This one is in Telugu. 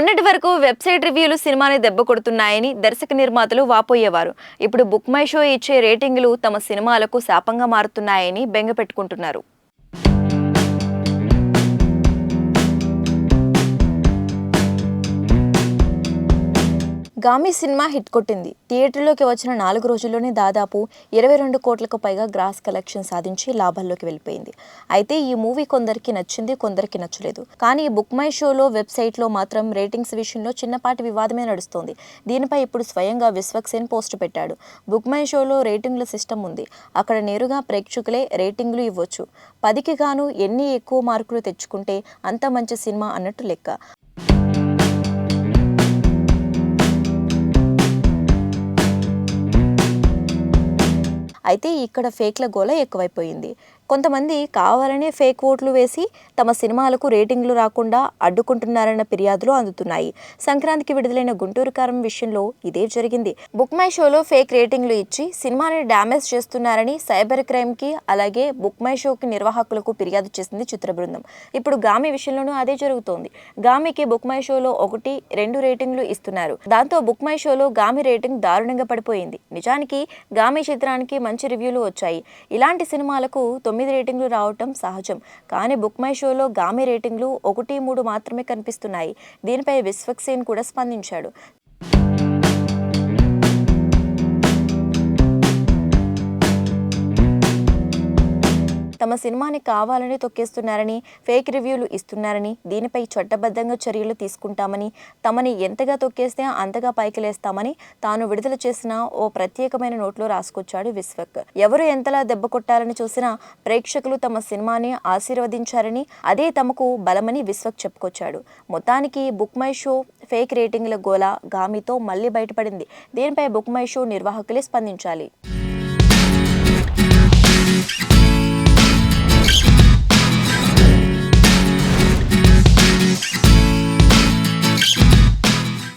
మొన్నటి వరకు వెబ్సైట్ రివ్యూలు సినిమాని దెబ్బ కొడుతున్నాయని దర్శక నిర్మాతలు వాపోయేవారు. ఇప్పుడు బుక్ మై షో ఇచ్చే రేటింగులు తమ సినిమాలకు శాపంగా మారుతున్నాయని బెంగపెట్టుకుంటున్నారు. గామి సినిమా హిట్ కొట్టింది. థియేటర్లోకి వచ్చిన 4 రోజుల్లోనే దాదాపు 22 కోట్లకు పైగా గ్రాస్ కలెక్షన్ సాధించి లాభాల్లోకి వెళ్ళిపోయింది. అయితే ఈ మూవీ కొందరికి నచ్చింది, కొందరికి నచ్చలేదు. కానీ బుక్ మై షోలో వెబ్సైట్లో మాత్రం రేటింగ్స్ విషయంలో చిన్నపాటి వివాదమే నడుస్తోంది. దీనిపై ఇప్పుడు స్వయంగా విశ్వక్సేన్ పోస్ట్ పెట్టాడు. బుక్ మై షోలో రేటింగ్ల సిస్టమ్ ఉంది. అక్కడ నేరుగా ప్రేక్షకులే రేటింగ్లు ఇవ్వచ్చు. 10కి గాను ఎన్ని ఎక్కువ మార్కులు తెచ్చుకుంటే అంత మంచి సినిమా అన్నట్టు లెక్క. అయితే ఇక్కడ ఫేక్ల గోల ఎక్కువైపోయింది. కొంతమంది కావాలనే ఫేక్ ఓట్లు వేసి తమ సినిమాలకు రేటింగ్లు రాకుండా అడ్డుకుంటున్నారన్న ఫిర్యాదులు అందుతున్నాయి. సంక్రాంతికి విడుదలైన గుంటూరు కారం విషయంలో ఇదే జరిగింది. బుక్ మై షోలో ఫేక్ రేటింగ్లు ఇచ్చి సినిమాని డ్యామేజ్ చేస్తున్నారని సైబర్ క్రైమ్కి అలాగే బుక్ మై షోకి నిర్వాహకులకు ఫిర్యాదు చేసింది చిత్ర బృందం. ఇప్పుడు గామి విషయంలోనూ అదే జరుగుతోంది. గామికి బుక్ మై షోలో 1, 2 రేటింగ్లు ఇస్తున్నారు. దాంతో బుక్ మై షోలో గామి రేటింగ్ దారుణంగా పడిపోయింది. నిజానికి గామి చిత్రానికి మంచి రివ్యూలు వచ్చాయి. ఇలాంటి సినిమాలకు 9 రేటింగ్లు రావటం సహజం. కానీ బుక్ మై షోలో గామి రేటింగ్లు 1, 3 మాత్రమే కనిపిస్తున్నాయి. దీనిపై విశ్వక్సేన్ కూడా స్పందించాడు. తమ సినిమాని కావాలని తొక్కేస్తున్నారని, ఫేక్ రివ్యూలు ఇస్తున్నారని, దీనిపై చట్టబద్ధంగా చర్యలు తీసుకుంటామని, తమని ఎంతగా తొక్కేస్తే అంతగా పైకి లేస్తామని తాను విడుదల చేసిన ఓ ప్రత్యేకమైన నోట్లో రాసుకొచ్చాడు విశ్వక్. ఎవరు ఎంతలా దెబ్బ కొట్టాలని చూసినా ప్రేక్షకులు తమ సినిమాని ఆశీర్వదించారని, అదే తమకు బలమని విశ్వక్ చెప్పుకొచ్చాడు. మొత్తానికి బుక్ మై షో ఫేక్ రేటింగ్ల గోల గామితో మళ్లీ బయటపడింది. దీనిపై బుక్ మై షో నిర్వాహకులే స్పందించాలి.